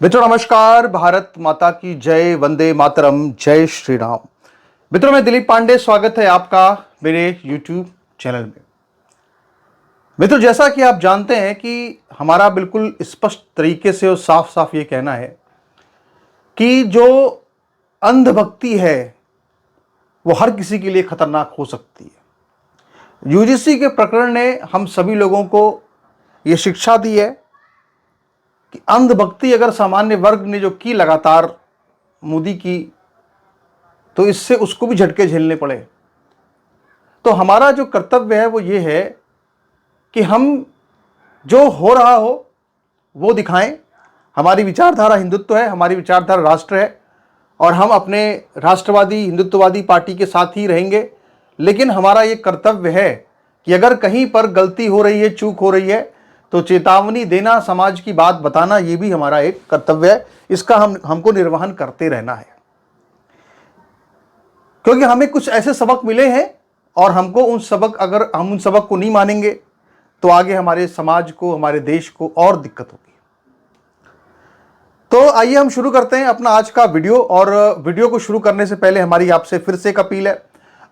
मित्रों नमस्कार, भारत माता की जय, वंदे मातरम, जय श्री राम। मित्रों मैं दिलीप पांडे, स्वागत है आपका मेरे YouTube चैनल में। मित्रों जैसा कि आप जानते हैं कि हमारा बिल्कुल स्पष्ट तरीके से और साफ साफ ये कहना है कि जो अंधभक्ति है वो हर किसी के लिए खतरनाक हो सकती है। यूजीसी के प्रकरण ने हम सभी लोगों को ये शिक्षा दी है कि अंधभक्ति अगर सामान्य वर्ग ने जो की लगातार मोदी की, तो इससे उसको भी झटके झेलने पड़े। तो हमारा जो कर्तव्य है वो ये है कि हम जो हो रहा हो वो दिखाएं। हमारी विचारधारा हिंदुत्व है, हमारी विचारधारा राष्ट्र है और हम अपने राष्ट्रवादी हिंदुत्ववादी पार्टी के साथ ही रहेंगे। लेकिन हमारा ये कर्तव्य है कि अगर कहीं पर गलती हो रही है, चूक हो रही है, तो चेतावनी देना, समाज की बात बताना, ये भी हमारा एक कर्तव्य है। इसका हमको निर्वहन करते रहना है, क्योंकि हमें कुछ ऐसे सबक मिले हैं और हमको अगर हम उन सबक को नहीं मानेंगे तो आगे हमारे समाज को, हमारे देश को और दिक्कत होगी। तो आइए हम शुरू करते हैं अपना आज का वीडियो। और वीडियो को शुरू करने से पहले हमारी आपसे फिर से एक अपील है।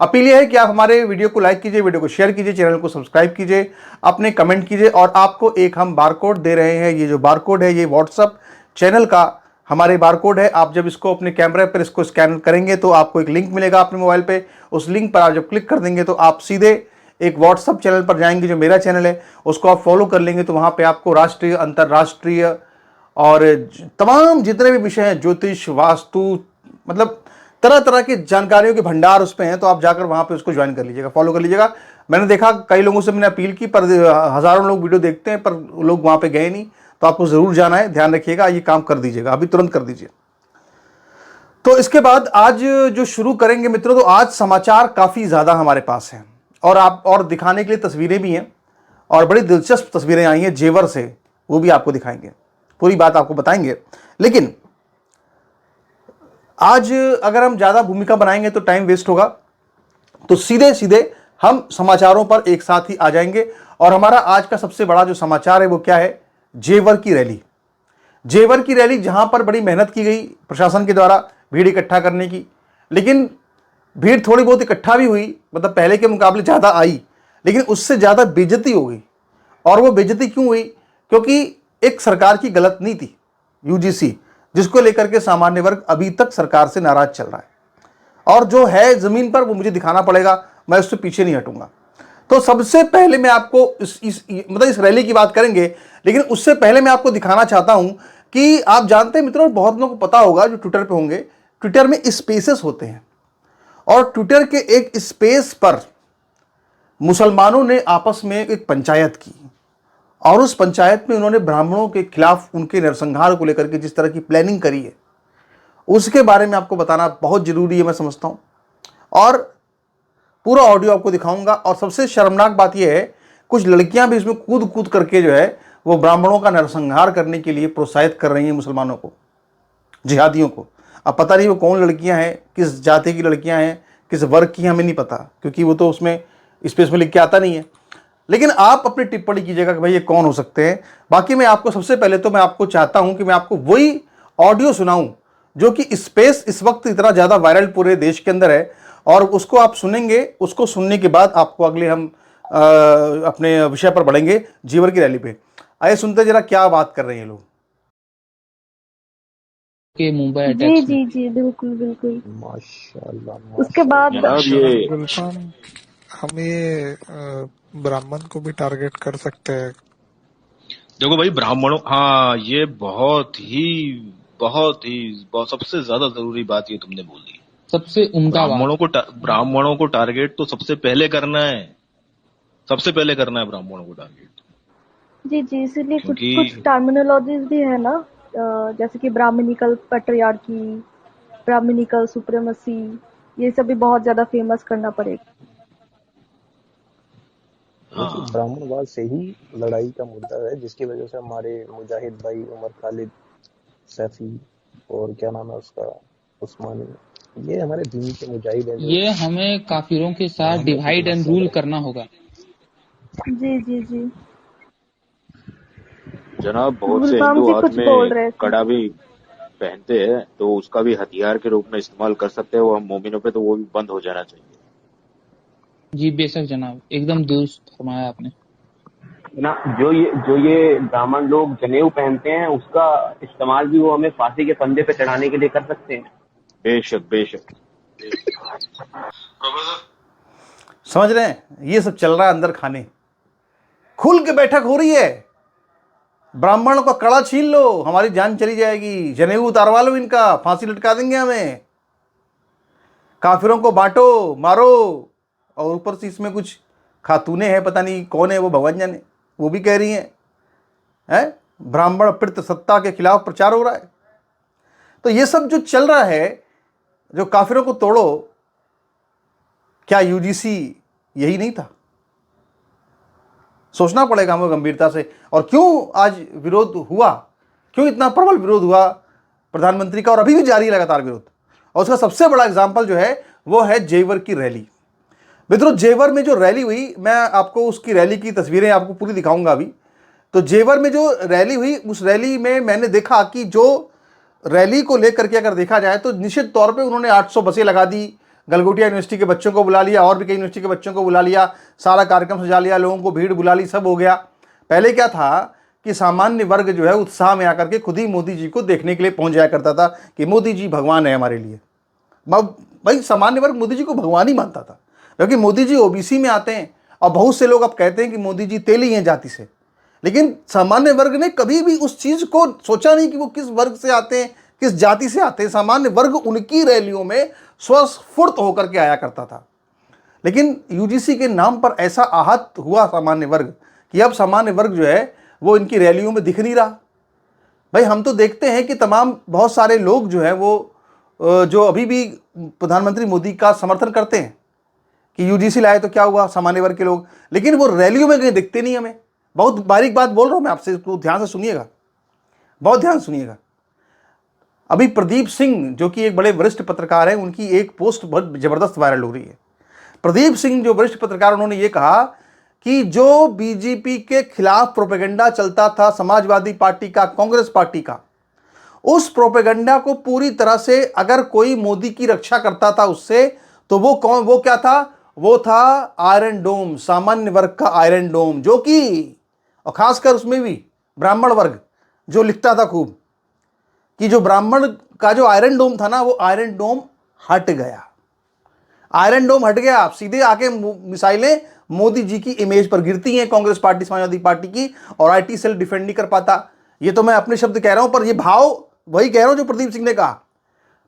अपील यह है कि आप हमारे वीडियो को लाइक कीजिए, वीडियो को शेयर कीजिए, चैनल को सब्सक्राइब कीजिए, अपने कमेंट कीजिए। और आपको एक हम बारकोड दे रहे हैं। ये जो बारकोड है ये व्हाट्सएप चैनल का हमारे बारकोड है। आप जब इसको अपने कैमरे पर इसको स्कैन करेंगे तो आपको एक लिंक मिलेगा अपने मोबाइल पे। उस लिंक पर आप जब क्लिक कर देंगे तो आप सीधे एक व्हाट्सएप चैनल पर जाएंगे, जो मेरा चैनल है, उसको आप फॉलो कर लेंगे। तो वहाँ पे आपको राष्ट्रीय, अंतर्राष्ट्रीय और तमाम जितने भी विषय हैं, ज्योतिष, वास्तु, मतलब तरह तरह की जानकारियों के भंडार उस पर हैं। तो आप जाकर वहाँ पे उसको ज्वाइन कर लीजिएगा, फॉलो कर लीजिएगा। मैंने देखा कई लोगों से मैंने अपील की, पर हज़ारों लोग वीडियो देखते हैं पर लोग वहाँ पे गए नहीं। तो आपको ज़रूर जाना है, ध्यान रखिएगा, ये काम कर दीजिएगा, अभी तुरंत कर दीजिए। तो इसके बाद आज जो शुरू करेंगे मित्रों, तो आज समाचार काफ़ी ज़्यादा हमारे पास हैं और दिखाने के लिए तस्वीरें भी हैं और बड़ी दिलचस्प तस्वीरें आई हैं जेवर से, वो भी आपको दिखाएंगे, पूरी बात आपको बताएंगे। लेकिन आज अगर हम ज़्यादा भूमिका बनाएंगे तो टाइम वेस्ट होगा, तो सीधे सीधे हम समाचारों पर एक साथ ही आ जाएंगे। और हमारा आज का सबसे बड़ा जो समाचार है वो क्या है? जेवर की रैली। जेवर की रैली, जहां पर बड़ी मेहनत की गई प्रशासन के द्वारा भीड़ इकट्ठा करने की, लेकिन भीड़ थोड़ी बहुत इकट्ठा भी हुई, मतलब पहले के मुकाबले ज़्यादा आई, लेकिन उससे ज़्यादा बेइज्जती हो गई। और वो बेइज्जती क्यों हुई? क्योंकि एक सरकार की गलत नीति यूजीसी, जिसको लेकर के सामान्य वर्ग अभी तक सरकार से नाराज चल रहा है। और जो है जमीन पर वो मुझे दिखाना पड़ेगा, मैं उससे पीछे नहीं हटूंगा। तो सबसे पहले मैं आपको इस रैली की बात करेंगे, लेकिन उससे पहले मैं आपको दिखाना चाहता हूं कि आप जानते हैं मित्रों, बहुत लोगों को पता होगा जो ट्विटर पे होंगे, ट्विटर में स्पेसेस होते हैं और ट्विटर के एक स्पेस पर मुसलमानों ने आपस में एक पंचायत की और उस पंचायत में उन्होंने ब्राह्मणों के खिलाफ उनके नरसंहार को लेकर के जिस तरह की प्लानिंग करी है, उसके बारे में आपको बताना बहुत जरूरी है, मैं समझता हूं। और पूरा ऑडियो आपको दिखाऊंगा। और सबसे शर्मनाक बात यह है, कुछ लड़कियां भी इसमें कूद कूद करके जो है वो ब्राह्मणों का नरसंहार करने के लिए प्रोत्साहित कर रही हैं मुसलमानों को, जिहादियों को। अब पता नहीं वो कौन लड़कियां हैं, किस जाति की लड़कियां हैं, किस वर्ग की, हमें नहीं पता, क्योंकि वो तो उसमें स्पेस में लिख के आता नहीं है। लेकिन आप अपनी टिप्पणी कीजिएगा कि भाई ये कौन हो सकते हैं। बाकी मैं आपको सबसे पहले तो मैं आपको चाहता हूं कि मैं आपको वही ऑडियो सुनाऊं जो कि स्पेस इस वक्त इतना ज़्यादा वायरल पूरे देश के अंदर है, और उसको आप सुनेंगे। उसको सुनने के बाद आपको अगले हम अपने विषय पर बढ़ेंगे, जेवर की रैली पे। आइए सुनते जरा क्या बात कर रहे हैं लोग। के मुंबई जी अटैक्स जी में जी बिल्कुल बिल्कुल। माशाल्लाह उसके बाद माशाल्लाह। अब ये गुलफाम, हम ये ब्राह्मण को भी टारगेट कर सकते हैं। देखो भाई, ब्राह्मणों, हाँ, ये बहुत सबसे ज्यादा जरूरी बात ये तुमने बोल दी। सबसे उम्दा बात। ब्राह्मणों को टारगेट तो सबसे पहले करना है, ब्राह्मणों को टारगेट। जी जी, इसीलिए कुछ क्योंकि कुछ टर्मिनोलॉजीज भी है ना, जैसे कि ब्राह्मणिकल पैट्रियार्की, ब्राह्मणिकल सुप्रीमेसी, ये सब भी बहुत ज्यादा फेमस करना पड़ेगा। देखिए, ब्राह्मणवाद से ही लड़ाई का मुद्दा है, जिसकी वजह से हमारे मुजाहिद भाई उमर खालिद, सैफी और क्या नाम है उसका, उस्मानी, ये हमारे दीन के मुजाहिद हैं। ये हमें काफिरों के साथ डिवाइड एंड रूल करना होगा। जी जी जी। जनाब बहुत से गुलफाम हिंदू जी हाथ कुछ बोल में रहे थे। कड़ा भी पहनते हैं, तो उसका भी हथियार के रूप में इस्तेमाल कर सकते हैं वो हम मोमिनों पे, तो वो भी बंद हो जाना चाहिए। जी बेशक जनाब, एकदम दुरुस्त फरमाया आपने। ना जो ये ब्राह्मण लोग जनेऊ पहनते हैं उसका इस्तेमाल भी वो हमें फांसी के फंदे पे चढ़ाने के लिए कर सकते हैं। बेशक बेशक। समझ रहे हैं? ये सब चल रहा है अंदर खाने, खुल के बैठक हो रही है। ब्राह्मणों का कड़ा छीन लो, हमारी जान चली जाएगी, जनेऊ उतारवा लो इनका, फांसी लटका देंगे हमें, काफिरों को बांटो मारो। और ऊपर से इसमें कुछ खातूने हैं, पता नहीं कौन है वो, भगवान जाने, वो भी कह रही हैं ब्राह्मण पितृ सत्ता के खिलाफ प्रचार हो रहा है। तो ये सब जो चल रहा है, जो काफिरों को तोड़ो, क्या यूजीसी यही नहीं था? सोचना पड़ेगा हमें गंभीरता से। और क्यों आज विरोध हुआ, क्यों इतना प्रबल विरोध हुआ प्रधानमंत्री का, और अभी भी जारी है लगातार विरोध। और उसका सबसे बड़ा एग्जाम्पल जो है वो है जेवर की रैली। मित्रों, जेवर में जो रैली हुई, मैं आपको उसकी रैली की तस्वीरें आपको पूरी दिखाऊंगा अभी। तो जेवर में जो रैली हुई, उस रैली में मैंने देखा कि जो रैली को लेकर के अगर देखा जाए तो निश्चित तौर पे उन्होंने 800 बसें लगा दी, गलगोटिया यूनिवर्सिटी के बच्चों को बुला लिया, और भी कई यूनिवर्सिटी के बच्चों को बुला लिया, सारा कार्यक्रम सजा लिया, लोगों को भीड़ बुला ली, सब हो गया। पहले क्या था कि सामान्य वर्ग जो है उत्साह में आकर के खुद ही मोदी जी को देखने के लिए पहुंच जाया करता था कि मोदी जी भगवान है हमारे लिए। भाई सामान्य वर्ग मोदी जी को भगवान ही मानता था, क्योंकि मोदी जी ओबीसी में आते हैं। और बहुत से लोग अब कहते हैं कि मोदी जी तेली हैं जाति से, लेकिन सामान्य वर्ग ने कभी भी उस चीज़ को सोचा नहीं कि वो किस वर्ग से आते हैं, किस जाति से आते हैं। सामान्य वर्ग उनकी रैलियों में स्वस्फूर्त होकर के आया करता था। लेकिन यूजीसी के नाम पर ऐसा आहत हुआ सामान्य वर्ग कि अब सामान्य वर्ग जो है वो इनकी रैलियों में दिख नहीं रहा। भाई हम तो देखते हैं कि तमाम बहुत सारे लोग जो है वो जो अभी भी प्रधानमंत्री मोदी का समर्थन करते हैं कि यूजीसी लाए तो क्या हुआ, सामान्य वर्ग के लोग, लेकिन वो रैलियों में कहीं दिखते नहीं हमें। बहुत बारीक बात बोल रहा हूं मैं आपसे, इसको ध्यान से सुनिएगा, बहुत ध्यान सुनिएगा। अभी प्रदीप सिंह जो कि एक बड़े वरिष्ठ पत्रकार हैं, उनकी एक पोस्ट बहुत जबरदस्त वायरल हो रही है। प्रदीप सिंह जो वरिष्ठ पत्रकार, उन्होंने ये कहा कि जो बीजेपी के खिलाफ प्रोपेगेंडा चलता था समाजवादी पार्टी का, कांग्रेस पार्टी का, उस प्रोपेगेंडा को पूरी तरह से अगर कोई मोदी की रक्षा करता था उससे, तो वो कौन, वो क्या था, वो था आयरन डोम, सामान्य वर्ग का आयरन डोम, जो कि और खासकर उसमें भी ब्राह्मण वर्ग जो लिखता था खूब कि जो ब्राह्मण का जो आयरन डोम था ना, वो आयरन डोम हट गया, आयरन डोम हट गया। आप सीधे आके मिसाइलें मोदी जी की इमेज पर गिरती हैं, कांग्रेस पार्टी समाजवादी पार्टी की, और आईटी सेल डिफेंड नहीं कर पाता। ये तो मैं अपने शब्द कह रहा हूं, पर ये भाव वही कह रहा हूं जो प्रदीप सिंह ने कहा।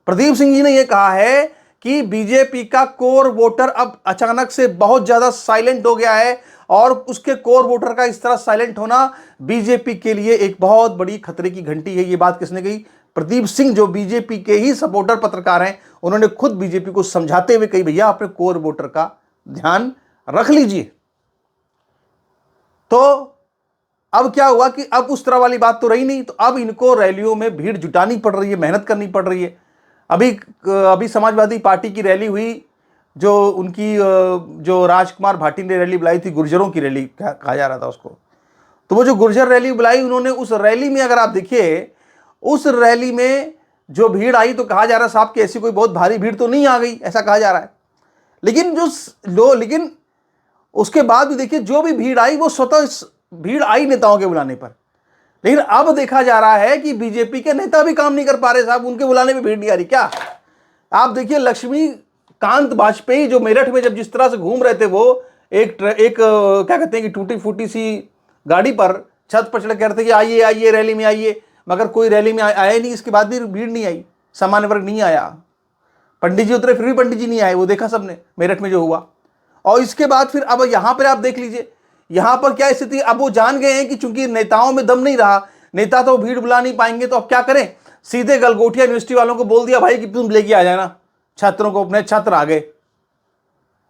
प्रदीप सिंह जी ने यह कहा है कि बीजेपी का कोर वोटर अब अचानक से बहुत ज्यादा साइलेंट हो गया है, और उसके कोर वोटर का इस तरह साइलेंट होना बीजेपी के लिए एक बहुत बड़ी खतरे की घंटी है। ये बात किसने कही? प्रदीप सिंह, जो बीजेपी के ही सपोर्टर पत्रकार हैं, उन्होंने खुद बीजेपी को समझाते हुए कही, भैया अपने कोर वोटर का ध्यान रख लीजिए। तो अब क्या हुआ कि अब उस तरह वाली बात तो रही नहीं, तो अब इनको रैलियों में भीड़ जुटानी पड़ रही है, मेहनत करनी पड़ रही है। अभी समाजवादी पार्टी की रैली हुई, जो उनकी जो राजकुमार भाटी ने रैली बुलाई थी, गुर्जरों की रैली कहा जा रहा था उसको। तो वो जो गुर्जर रैली बुलाई उन्होंने, उस रैली में अगर आप देखिए, उस रैली में जो भीड़ आई तो कहा जा रहा है साहब कि ऐसी कोई बहुत भारी भीड़ तो नहीं आ गई, ऐसा कहा जा रहा है। लेकिन उसके बाद भी देखिए जो भी भीड़ आई वो स्वतः भीड़ आई नेताओं के बुलाने पर। लेकिन अब देखा जा रहा है कि बीजेपी के नेता भी काम नहीं कर पा रहे साहब, उनके बुलाने में भीड़ नहीं आ रही। क्या आप देखिए, लक्ष्मीकांत वाजपेयी जो मेरठ में जब जिस तरह से घूम रहे थे, वो एक क्या कहते हैं कि टूटी फूटी सी गाड़ी पर छत पर चढ़ के कहते कि आइए आइए रैली में आइए, मगर कोई रैली में आया नहीं। इसके बाद भी भीड़ नहीं आई, सामान्य वर्ग नहीं आया। पंडित जी उतरे, फिर भी पंडित जी नहीं आए, वो देखा सबने मेरठ में जो हुआ। और इसके बाद फिर अब यहां पर आप देख लीजिए, यहां पर क्या स्थिति। अब वो जान गए हैं कि चूंकि नेताओं में दम नहीं रहा, नेता तो भीड़ बुला नहीं पाएंगे, तो अब क्या करें, सीधे गलगोटिया यूनिवर्सिटी वालों को बोल दिया भाई कि तुम लेके आ जाना छात्रों को, अपने छात्र आ गए।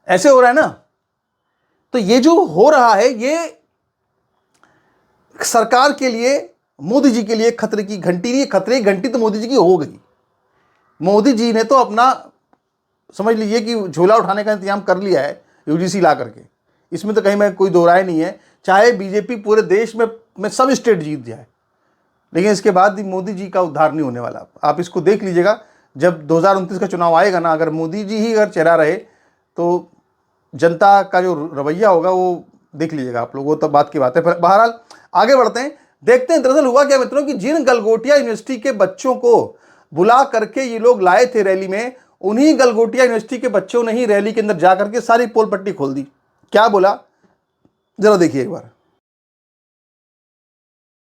ऐसे हो रहा है ना। तो ये जो हो रहा है, ये सरकार के लिए, मोदी जी के लिए खतरे की घंटी नहीं, खतरे की घंटी तो मोदी जी की हो गई। मोदी जी ने तो अपना समझ लीजिए कि झोला उठाने का इंतजाम कर लिया है यूजीसी ला करके, इसमें तो कहीं में कोई दो राय नहीं है। चाहे बीजेपी पूरे देश में सब स्टेट जीत जाए, लेकिन इसके बाद भी मोदी जी का उद्धार नहीं होने वाला। आप इसको देख लीजिएगा, जब 2029 का चुनाव आएगा ना, अगर मोदी जी ही अगर चेहरा रहे तो जनता का जो रवैया होगा वो देख लीजिएगा आप लोग, वो तो बात की बात है। बहरहाल आगे बढ़ते हैं, देखते हैं दरअसल हुआ क्या मित्रों कि जिन गलगोटिया यूनिवर्सिटी के बच्चों को बुला करके ये लोग लाए थे रैली में, उन्हीं गलगोटिया यूनिवर्सिटी के बच्चों ने ही रैली के अंदर जा करके सारी पोल पट्टी खोल दी। क्या बोला जरा देखिए एक बार।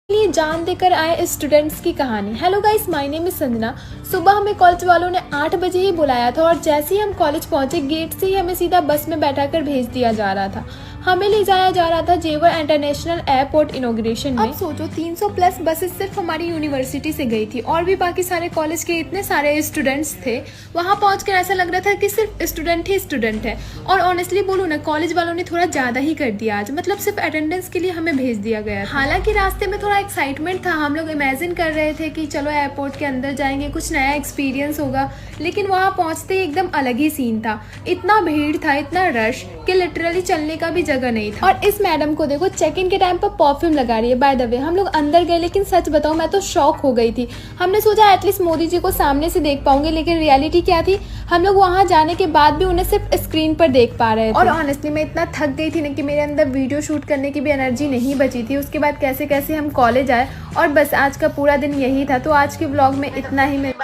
लिए जान देकर आए स्टूडेंट्स की कहानी। Hello guys, my name is Sanjana. सुबह हमें कॉलेज वालों ने 8 बजे ही बुलाया था और जैसे ही हम कॉलेज पहुंचे गेट से ही हमें सीधा बस में बैठाकर भेज दिया जा रहा था। हमें ले जाया जा रहा था जेवर इंटरनेशनल एयरपोर्ट इनॉग्रेशन में। अब सोचो 300 प्लस बसेस सिर्फ हमारी यूनिवर्सिटी से गई थी और भी बाकी सारे कॉलेज के इतने सारे स्टूडेंट्स थे। वहाँ पहुंचकर ऐसा लग रहा था कि सिर्फ स्टूडेंट ही स्टूडेंट है। और ऑनेस्टली बोलूँ ना, कॉलेज वालों ने थोड़ा ज्यादा ही कर दिया आज, मतलब सिर्फ अटेंडेंस के लिए हमें भेज दिया गया। हालांकि रास्ते में थोड़ा एक्साइटमेंट था, हम लोग इमेजिन कर रहे थे कि चलो एयरपोर्ट के अंदर जाएंगे, कुछ नया एक्सपीरियंस होगा। लेकिन वहाँ पहुँचते ही एकदम अलग ही सीन था। इतना भीड़ था, इतना रश कि लिटरली चलने का भी जगह नहीं था। और इस मैडम को देखो, चेक इन के टाइम पर परफ्यूम लगा रही है। बाय द वे हम लोग अंदर गए, लेकिन सच बताऊं मैं तो शॉक हो गई थी। हमने सोचा एटलीस्ट मोदी जी को सामने से देख पाऊंगे, लेकिन रियलिटी क्या थी, हम लोग वहां जाने के बाद भी उन्हें सिर्फ स्क्रीन पर देख पा रहे थे। और ऑनेस्टली मैं इतना थक गई थी ना कि मेरे अंदर वीडियो शूट करने की भी एनर्जी नहीं बची थी। उसके बाद कैसे कैसे हम कॉलेज आए और बस आज का पूरा दिन यही था। तो आज के ब्लॉग में इतना ही। मैं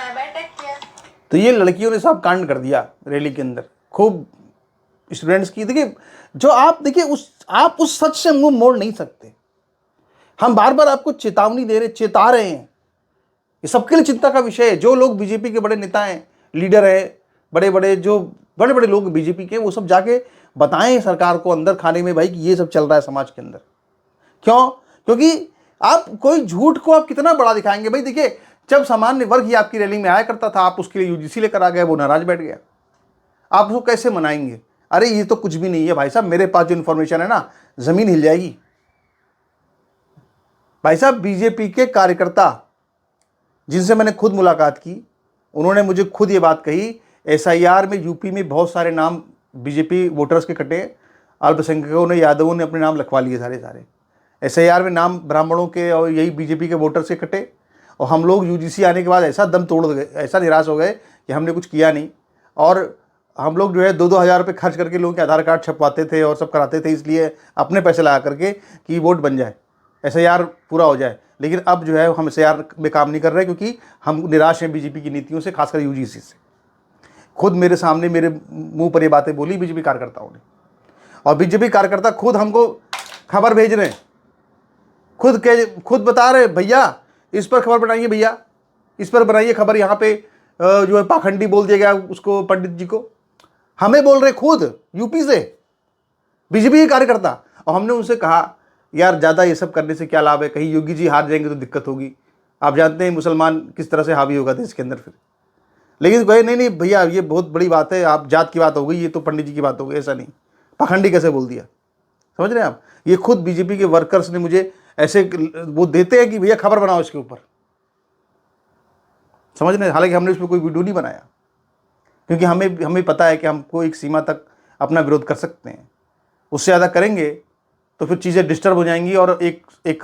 तो ये लड़कियों ने सब कांड कर दिया रैली के अंदर, खूब स्टूडेंट्स की। देखिए जो आप देखिए आप उस सच से मुंह मोड़ नहीं सकते। हम बार बार आपको चेतावनी दे रहे, चेता रहे हैं। ये सबके लिए चिंता का विषय है। जो लोग बीजेपी के बड़े नेता हैं, लीडर हैं, बड़े बड़े लोग बीजेपी के, वो सब जाके बताएं सरकार को अंदर खाने में भाई कि ये सब चल रहा है समाज के अंदर। क्यों? क्योंकि आप कोई झूठ को आप कितना बड़ा दिखाएंगे भाई। देखिए जब सामान्य वर्ग ही आपकी रैली में आया करता था, आप उसके लिए यूजीसी लेकर आ गए, वो नाराज बैठ गया। आप उसको कैसे मनाएंगे? अरे ये तो कुछ भी नहीं है भाई साहब, मेरे पास जो इन्फॉर्मेशन है ना, जमीन हिल जाएगी भाई साहब। बीजेपी के कार्यकर्ता जिनसे मैंने खुद मुलाकात की, उन्होंने मुझे खुद ये बात कही, एसआईआर में यूपी में बहुत सारे नाम बीजेपी वोटर्स के कटे, अल्पसंख्यकों ने, यादवों ने अपने नाम लिखवा लिए सारे। एसआईआर में नाम ब्राह्मणों के और यही बीजेपी के वोटर्स के कटे। और हम लोग यूजीसी आने के बाद ऐसा दम तोड़ गए, ऐसा निराश हो गए कि हमने कुछ किया नहीं। और हम लोग जो है 2-2 हज़ार रुपये खर्च करके लोगों के आधार कार्ड छपवाते थे और सब कराते थे, इसलिए अपने पैसे लगा करके कि वोट बन जाए, एसआईआर पूरा हो जाए। लेकिन अब जो है हम एसआईआर में काम नहीं कर रहे, क्योंकि हम निराश हैं बीजेपी की नीतियों से, खासकर यूजीसी से। खुद मेरे सामने मेरे मुंह पर ये बातें बोली बीजेपी कार्यकर्ताओं ने। और बीजेपी कार्यकर्ता खुद हमको खबर भेज रहे हैं, खुद बता रहे भैया इस पर खबर बनाइए, भैया इस पर बनाइए खबर, यहाँ पे जो है पाखंडी बोल दिया गया उसको, पंडित जी को। हमें बोल रहे खुद यूपी से बीजेपी के कार्यकर्ता। और हमने उनसे कहा यार ज़्यादा ये सब करने से क्या लाभ है, कहीं योगी जी हार जाएंगे तो दिक्कत होगी। आप जानते हैं मुसलमान किस तरह से हावी होगा देश के अंदर फिर। लेकिन कहे नहीं भैया ये बहुत बड़ी बात है, आप जात की बात हो गई, ये तो पंडित जी की बात हो गई, ऐसा नहीं। पाखंडी कैसे बोल दिया, समझ रहे हैं आप? ये खुद बीजेपी के वर्कर्स ने मुझे ऐसे वो देते हैं कि भैया खबर बनाओ इसके ऊपर, समझ रहे हैं। हालांकि हमने इस पर कोई वीडियो नहीं बनाया, क्योंकि हमें पता है कि हमको एक सीमा तक अपना विरोध कर सकते हैं। उससे ज़्यादा करेंगे तो फिर चीज़ें डिस्टर्ब हो जाएंगी। और एक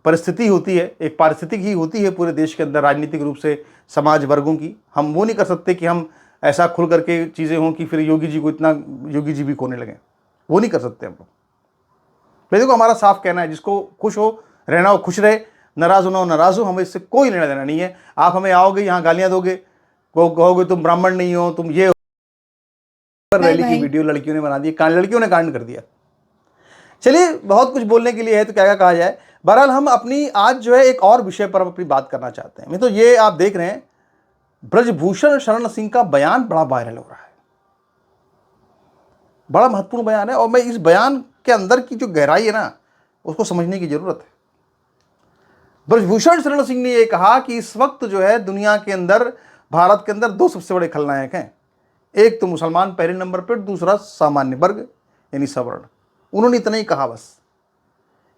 परिस्थिति होती है, एक पारिस्थितिक ही होती है पूरे देश के अंदर राजनीतिक रूप से समाज वर्गों की। हम वो नहीं कर सकते कि हम ऐसा खुल करके चीज़ें हों कि फिर योगी जी भी कोने लगें, वो नहीं कर सकते हम लोग। भाई देखो हमारा साफ कहना है, जिसको खुश हो रहना हो खुश रहे, नाराज होना हो नाराज हो, हमें इससे कोई लेना देना नहीं है। आप हमें आओगे यहाँ गालियाँ दोगे, कहोगे तुम ब्राह्मण नहीं हो, तुम ये। रैली की वीडियो लड़कियों ने बना दी, लड़कियों ने कांड कर दिया। चलिए बहुत कुछ बोलने के लिए है तो क्या कहा जाए। बहरहाल हम अपनी आज जो है एक और विषय पर अपनी बात करना चाहते हैं। तो ये आप देख रहे हैं ब्रजभूषण शरण सिंह का बयान बड़ा वायरल हो रहा है, बड़ा महत्वपूर्ण बयान है। और मैं इस बयान के अंदर की जो गहराई है ना, उसको समझने की जरूरत है। ब्रजभूषण शरण सिंह ने यह कहा कि इस वक्त जो है दुनिया के अंदर, भारत के अंदर 2 सबसे बड़े खलनायक हैं। एक तो मुसलमान पहले नंबर पर, दूसरा सामान्य वर्ग यानी सवर्ण। उन्होंने इतना ही कहा, बस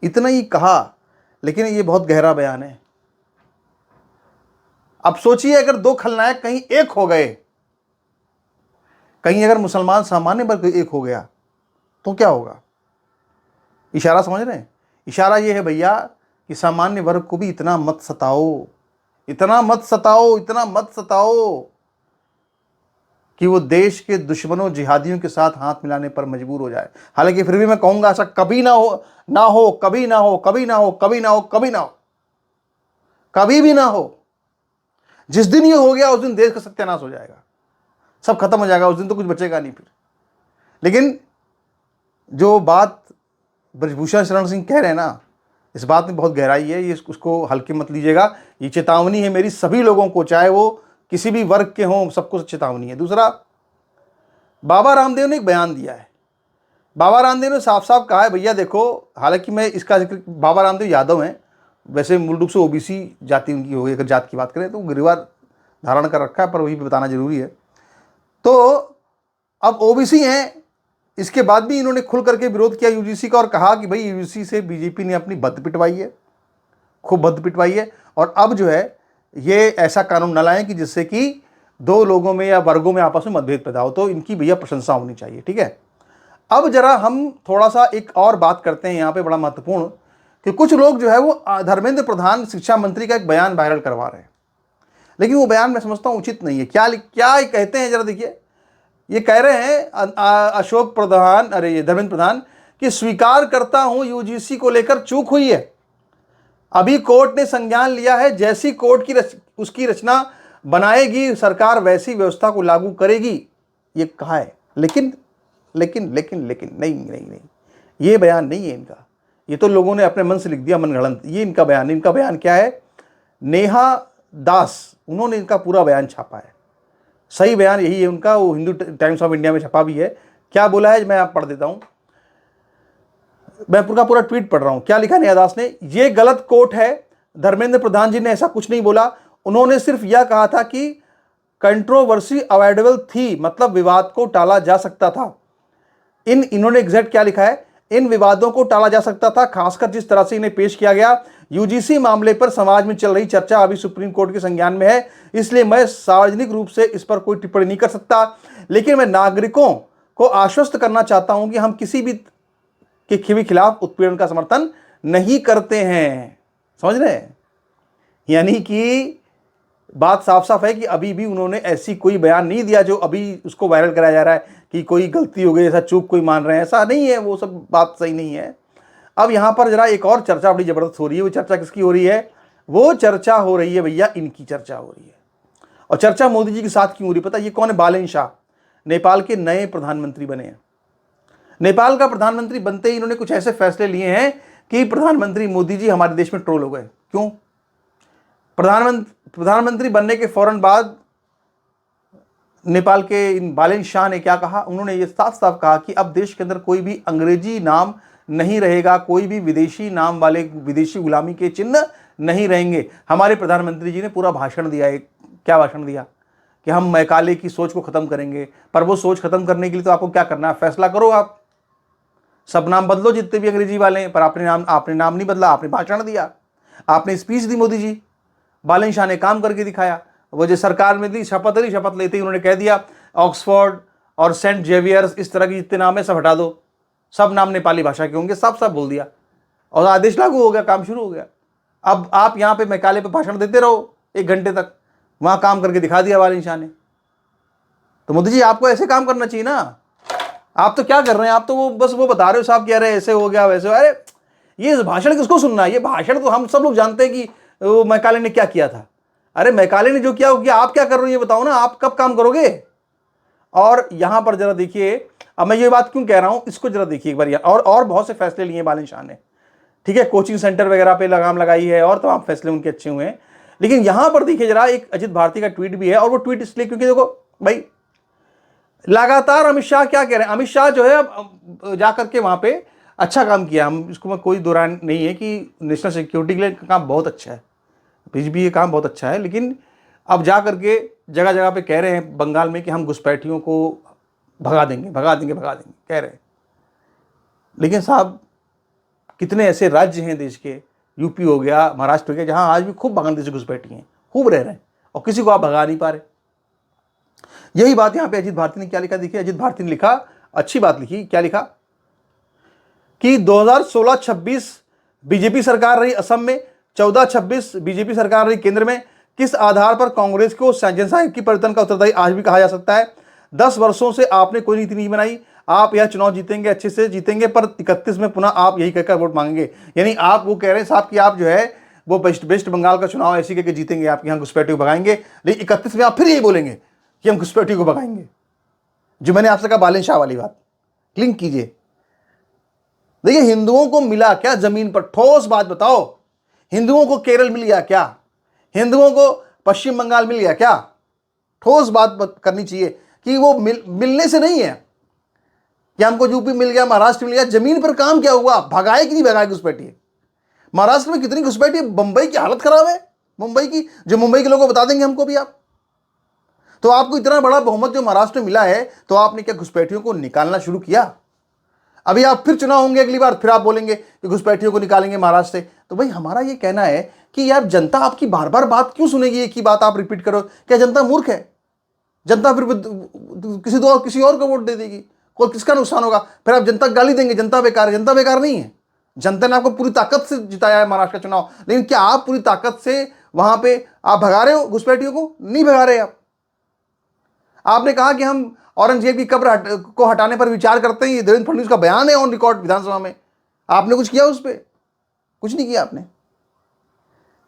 इतना ही कहा। लेकिन ये बहुत गहरा बयान है। अब सोचिए अगर 2 खलनायक कहीं एक हो गए, कहीं अगर मुसलमान सामान्य वर्ग एक हो गया तो क्या होगा? इशारा समझ रहे हैं? इशारा ये है भैया कि सामान्य वर्ग को भी इतना मत सताओ, इतना मत सताओ, इतना मत सताओ कि वो देश के दुश्मनों जिहादियों के साथ हाथ मिलाने पर मजबूर हो जाए। हालांकि फिर भी मैं कहूंगा ऐसा कभी ना हो, ना हो, कभी ना हो, कभी ना हो, कभी ना हो, कभी ना हो, कभी भी ना हो। जिस दिन ये हो गया उस दिन देश का सत्यानाश हो जाएगा, सब खत्म हो जाएगा, उस दिन तो कुछ बचेगा नहीं फिर। लेकिन जो बात ब्रजभूषण शरण सिंह कह रहे हैं ना, इस बात में बहुत गहराई है, ये उसको हल्के मत लीजिएगा। ये चेतावनी है मेरी सभी लोगों को, चाहे वो किसी भी वर्ग के हों, सबको चेतावनी है। दूसरा, बाबा रामदेव ने एक बयान दिया है। बाबा रामदेव ने साफ साफ कहा है, भैया देखो, हालांकि मैं इसका जिक्र, बाबा रामदेव यादव हैं, वैसे मूल रूप से ओबीसी जाति उनकी होगी, अगर जात की बात करें तो गिरवार धारण कर रखा है, पर वही बताना जरूरी है। तो अब ओबीसी हैं, इसके बाद भी इन्होंने खुल करके विरोध किया यूजीसी का और कहा कि भाई यूजीसी से बीजेपी ने अपनी बद्ध पिटवाई है, खूब बद्ध पिटवाई है, और अब जो है ये ऐसा कानून न लाएं कि जिससे कि दो लोगों में या वर्गों में आपस में मतभेद पैदा हो। तो इनकी भैया प्रशंसा होनी चाहिए, ठीक है। अब जरा हम थोड़ा सा एक और बात करते हैं यहाँ पे, बड़ा महत्वपूर्ण, कि कुछ लोग जो है वो धर्मेंद्र प्रधान शिक्षा मंत्री का एक बयान वायरल करवा रहे हैं, लेकिन वो बयान मैं समझता हूँ उचित नहीं है। क्या क्या कहते हैं जरा देखिए। ये कह रहे हैं अशोक प्रधान, अरे ये धर्मेंद्र प्रधान, कि स्वीकार करता हूं यूजीसी को लेकर चूक हुई है, अभी कोर्ट ने संज्ञान लिया है, जैसी कोर्ट की उसकी रचना बनाएगी सरकार वैसी व्यवस्था को लागू करेगी, ये कहा है। लेकिन लेकिन लेकिन लेकिन नहीं नहीं नहीं, ये बयान नहीं है इनका, ये तो लोगों ने अपने मन से लिख दिया, मनगढ़ंत। ये इनका बयान, इनका बयान क्या है, नेहा दास, उन्होंने इनका पूरा बयान छापा है। सही बयान यही है उनका, वो हिंदू टाइम्स ऑफ इंडिया में छपा भी है। क्या बोला है मैं आप पढ़ देता हूं, मैं पूरा ट्वीट पढ़ रहा हूं। क्या लिखा नेहा दास ने, ये गलत कोट है, धर्मेंद्र प्रधान जी ने ऐसा कुछ नहीं बोला, उन्होंने सिर्फ यह कहा था कि कंट्रोवर्सी अवॉइडेबल थी, मतलब विवाद को टाला जा सकता था। इन्होंने एग्जैक्ट क्या लिखा है, इन विवादों को टाला जा सकता था, खासकर जिस तरह से इन्हें पेश किया गया। यूजीसी मामले पर समाज में चल रही चर्चा अभी सुप्रीम कोर्ट के संज्ञान में है, इसलिए मैं सार्वजनिक रूप से इस पर कोई टिप्पणी नहीं कर सकता, लेकिन मैं नागरिकों को आश्वस्त करना चाहता हूं कि हम किसी भी के खिलाफ उत्पीड़न का समर्थन नहीं करते हैं। समझ रहे हैं, यानी कि बात साफ साफ है कि अभी भी उन्होंने ऐसी कोई बयान नहीं दिया जो अभी उसको वायरल कराया जा रहा है कि कोई गलती हो गई, ऐसा चूक कोई मान रहे हैं, ऐसा नहीं है, वो सब बात सही नहीं है। अब यहां पर जरा एक और चर्चा बड़ी जबरदस्त हो रही है। वो चर्चा किसकी हो रही है, वो चर्चा हो रही है भैया, इनकी चर्चा हो रही है। और चर्चा मोदी जी के साथ क्यों हो रही पता, ये कौन है, बालेन शाह, नेपाल के नए प्रधानमंत्री बने हैं। नेपाल का प्रधानमंत्री बनते ही इन्होंने कुछ ऐसे फैसले लिए हैं कि प्रधानमंत्री मोदी जी हमारे देश में ट्रोल हो गए। क्यों, प्रधानमंत्री बनने के फौरन बाद नेपाल के इन बालेन शाह ने क्या कहा, उन्होंने ये साफ साफ कहा कि अब देश के अंदर कोई भी अंग्रेजी नाम नहीं रहेगा, कोई भी विदेशी नाम वाले विदेशी गुलामी के चिन्ह नहीं रहेंगे। हमारे प्रधानमंत्री जी ने पूरा भाषण दिया है, क्या भाषण दिया कि हम मैकाले की सोच को खत्म करेंगे। पर वो सोच खत्म करने के लिए तो आपको क्या करना है, फैसला करो, आप सब नाम बदलो जितने भी अंग्रेजी वाले हैं, पर आपने नाम नहीं बदला, आपने भाषण दिया, आपने स्पीच दी मोदी जी। बालेन शाह ने काम करके दिखाया। वो जो सरकार में दी शपथ लेते ही उन्होंने कह दिया ऑक्सफोर्ड और सेंट जेवियर्स, इस तरह के जितने नाम है सब हटा दो, सब नाम नेपाली भाषा के होंगे, सब बोल दिया और आदेश लागू हो गया, काम शुरू हो गया। अब आप यहाँ पे मैकाले पे भाषण देते रहो 1 घंटे तक, वहां काम करके दिखा दिया बालेन शाह ने। तो मोदी जी आपको ऐसे काम करना चाहिए ना, आप तो क्या कर रहे हैं, आप तो वो बस वो बता रहे हो साहब, कह रहे ऐसे हो गया वैसे। अरे ये भाषण किसको सुनना है, ये भाषण तो हम सब लोग जानते हैं कि वो मैकाले ने क्या किया था। अरे मैकाले ने जो किया वो किया, आप क्या कर रहे हो ये बताओ ना, आप कब काम करोगे। और यहां पर जरा देखिए, अब मैं ये बात क्यों कह रहा हूं, इसको जरा देखिए एक बार। और बहुत से फैसले लिए बालेन शाह ने, ठीक है, कोचिंग सेंटर वगैरह पे लगाम लगाई है और तमाम फैसले उनके अच्छे हुए हैं। लेकिन यहां पर देखिए जरा, एक अजित भारती का ट्वीट भी है, और वो ट्वीट इसलिए क्योंकि देखो भाई लगातार अमित शाह क्या कह रहे हैं, अमित शाह जो है अब जाकर के वहां पे अच्छा काम किया, हम इसको में कोई दोहरान नहीं है कि नेशनल सिक्योरिटी के लिए काम बहुत अच्छा है, बीजेपी ये काम बहुत अच्छा है। लेकिन अब जा करके जगह जगह पे कह रहे हैं बंगाल में कि हम घुसपैठियों को भगा देंगे कह रहे हैं। लेकिन साहब कितने ऐसे राज्य हैं देश के, यूपी हो गया, महाराष्ट्र हो गया, जहां आज भी खूब बांग्लादेशी घुसपैठी हैं, खूब रह रहे हैं, और किसी को आप भगा नहीं पा रहे। यही बात यहां पे अजित भारती ने क्या लिखा, देखिए अजित भारती ने लिखा, अच्छी बात लिखी, क्या लिखा कि 2016-26 बीजेपी सरकार रही असम में, 14-26 बीजेपी सरकार रही केंद्र में। किस आधार पर कांग्रेस को जनसांख्यिकी परिवर्तन का उत्तरदायी आज भी कहा जा सकता है? 10 वर्षों से आपने कोई नीति नहीं बनाई। आप यह चुनाव जीतेंगे, अच्छे से जीतेंगे, पर 31 में पुनः आप यही कहकर वोट मांगेंगे। यानी आप वो कह रहे हैं साहब कि आप जो है वो वेस्ट बंगाल का चुनाव ऐसी कहकर जीतेंगे, आप यहाँ घुसपैठियों को भगाएंगे, लेकिन 31 में आप फिर यही बोलेंगे कि हम घुसपैठियों को भगाएंगे। जो मैंने आपसे कहा बालन शाह वाली बात, क्लिक कीजिए। देखिए, हिंदुओं को मिला क्या जमीन पर? ठोस बात बताओ। हिंदुओं को केरल मिल गया क्या? हिंदुओं को पश्चिम बंगाल मिल गया क्या? ठोस बात करनी चाहिए कि वो मिलने से नहीं है कि हमको यूपी मिल गया, महाराष्ट्र मिल गया। जमीन पर काम क्या हुआ? भगाए कि नहीं भगाए घुसपैठिए? महाराष्ट्र में कितनी घुसपैठी, मुंबई की हालत खराब है, मुंबई की, जो मुंबई के लोगों को बता देंगे हमको भी आप। तो आपको इतना बड़ा बहुमत जो महाराष्ट्र में मिला है, तो आपने क्या घुसपैठियों को निकालना शुरू किया? अभी आप फिर चुनाव होंगे अगली बार, फिर आप बोलेंगे कि घुसपैठियों को निकालेंगे महाराष्ट्र से। तो भाई हमारा ये कहना है कि यार जनता आपकी बार बार बात क्यों सुनेगी? एक ही बात आप रिपीट करो। क्या जनता मूर्ख है? जनता फिर किसी और को वोट दे देगी, कोई किसका नुकसान होगा? फिर आप जनता गाली देंगे जनता बेकार है। जनता बेकार नहीं है, जनता ने आपको पूरी ताकत से जिताया है महाराष्ट्र का चुनाव। लेकिन क्या आप पूरी ताकत से वहां पे आप भगा रहे हो घुसपैठियों को? नहीं भगा रहे आप। आपने कहा कि हम औरंगजेब की कब्र को हटाने पर विचार करते हैं। ये देवेंद्र फडणवीस का बयान है ऑन रिकॉर्ड विधानसभा में। आपने कुछ किया उस पर? कुछ नहीं किया आपने।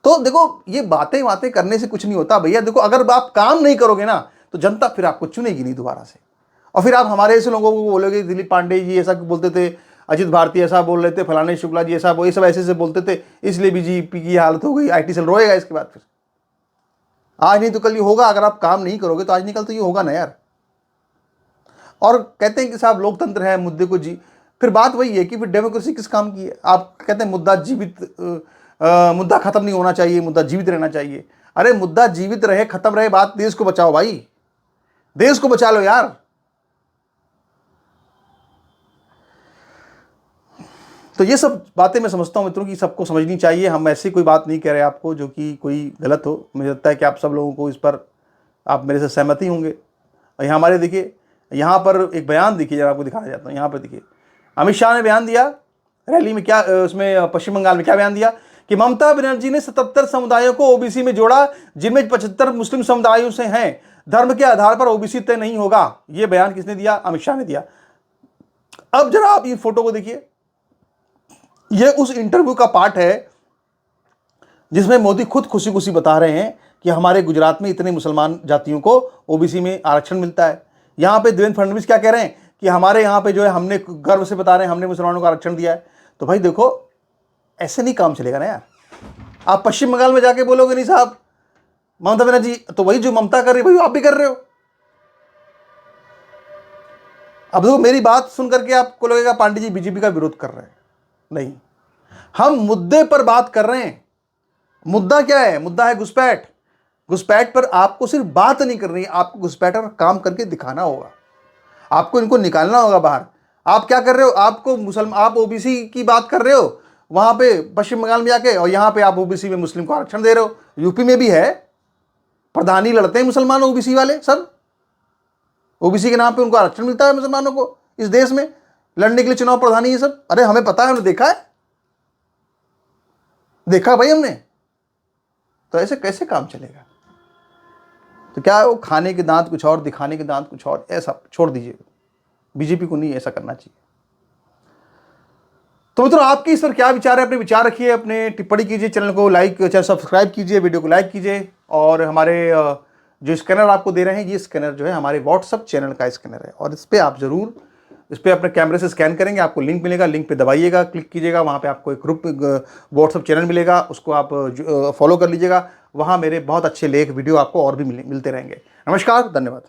तो देखो, ये बातें करने से कुछ नहीं होता भैया। देखो, अगर आप काम नहीं करोगे ना तो जनता फिर आपको चुनेगी नहीं दोबारा से। और फिर आप हमारे ऐसे लोगों को बोलोगे दिलीप पांडे जी ऐसा बोलते थे, अजित भारती ऐसा बोल रहे थे, फलाने शुक्ला जी ऐसा, ये सब ऐसे बोलते थे, इसलिए बीजेपी की हालत हो गई, IT सेल रोएगा इसके बाद। फिर आज नहीं तो कल ये होगा। अगर आप काम नहीं करोगे तो आज नहीं कल तो ये होगा ना यार। और कहते हैं कि साहब लोकतंत्र है, मुद्दे को जी, फिर बात वही है कि फिर डेमोक्रेसी किस काम की है? आप कहते हैं मुद्दा जीवित, मुद्दा खत्म नहीं होना चाहिए, मुद्दा जीवित रहना चाहिए। अरे मुद्दा जीवित रहे, खत्म रहे, बात देश को बचाओ भाई, देश को बचा लो यार। तो ये सब बातें मैं समझता हूं मित्रों की सबको समझनी चाहिए। हम ऐसी कोई बात नहीं कह रहे आपको जो कि कोई गलत हो। मुझे लगता है कि आप सब लोगों को इस पर आप मेरे से सहमति होंगे। और यहाँ हमारे देखिए, यहाँ पर एक बयान देखिए, जरा आपको दिखाना चाहता हूँ। यहाँ पर देखिए, अमित शाह ने बयान दिया रैली में, क्या उसमें पश्चिम बंगाल में क्या बयान दिया कि ममता बनर्जी ने 77 समुदायों को ओबीसी में जोड़ा, जिनमें 75 मुस्लिम समुदायों से हैं। धर्म के आधार पर ओबीसी तय नहीं होगा। ये बयान किसने दिया? अमित शाह ने दिया। अब जरा आप ये फोटो को देखिए, ये उस इंटरव्यू का पार्ट है जिसमें मोदी खुद खुशी खुशी बता रहे हैं कि हमारे गुजरात में इतने मुसलमान जातियों को ओबीसी में आरक्षण मिलता है। यहाँ पे देवेंद्र फडणवीस क्या कह रहे हैं कि हमारे यहाँ पे जो है, हमने गर्व से बता रहे हैं हमने मुसलमानों को आरक्षण दिया है। तो भाई देखो, ऐसे नहीं काम चलेगा ना यार। आप पश्चिम बंगाल में जाके बोलोगे नहीं साहब ममता बनर्जी, तो वही जो ममता कर रही है वही आप भी कर रहे हो। अब देखो, मेरी बात सुन करके आपको लगेगा पांडे जी बीजेपी का विरोध कर रहे हैं। नहीं, हम मुद्दे पर बात कर रहे हैं। मुद्दा क्या है? मुद्दा है घुसपैठ। घुसपैठ पर आपको सिर्फ बात नहीं करनी है, आपको घुसपैठ पर काम करके दिखाना होगा। आपको इनको निकालना होगा बाहर। आप क्या कर रहे हो? आप ओबीसी की बात कर रहे हो वहां पे पश्चिम बंगाल में जाके, और यहां पे आप ओबीसी में मुस्लिम को आरक्षण दे रहे हो। यूपी में भी है, प्रधानी लड़ते हैं मुसलमान ओबीसी वाले सब। ओबीसी के नाम पे उनको आरक्षण मिलता है मुसलमानों को इस देश में लड़ने के लिए चुनाव प्रधानी ये सब। अरे हमें पता है, हमने देखा है, देखा भाई हमने। तो ऐसे कैसे काम चलेगा? तो क्या है, वो खाने के दांत कुछ और, दिखाने के दांत कुछ और, ऐसा छोड़ दीजिए। बीजेपी को नहीं ऐसा करना चाहिए। तो मित्रों, आपके इस पर क्या विचार है? अपने विचार रखिए, अपने टिप्पणी कीजिए, चैनल को लाइक, चैनल सब्सक्राइब कीजिए, वीडियो को लाइक कीजिए। और हमारे जो स्कैनर आपको दे रहे हैं, ये स्कैनर जो है हमारे व्हाट्सएप चैनल का स्कैनर है, और इस पर आप जरूर इस पर अपने कैमरे से स्कैन करेंगे, आपको लिंक मिलेगा, लिंक पे दबाइएगा, क्लिक कीजिएगा, वहाँ पे आपको एक ग्रुप व्हाट्सएप चैनल मिलेगा, उसको आप फॉलो कर लीजिएगा। वहाँ मेरे बहुत अच्छे लेख वीडियो आपको और भी मिलते रहेंगे। नमस्कार, धन्यवाद।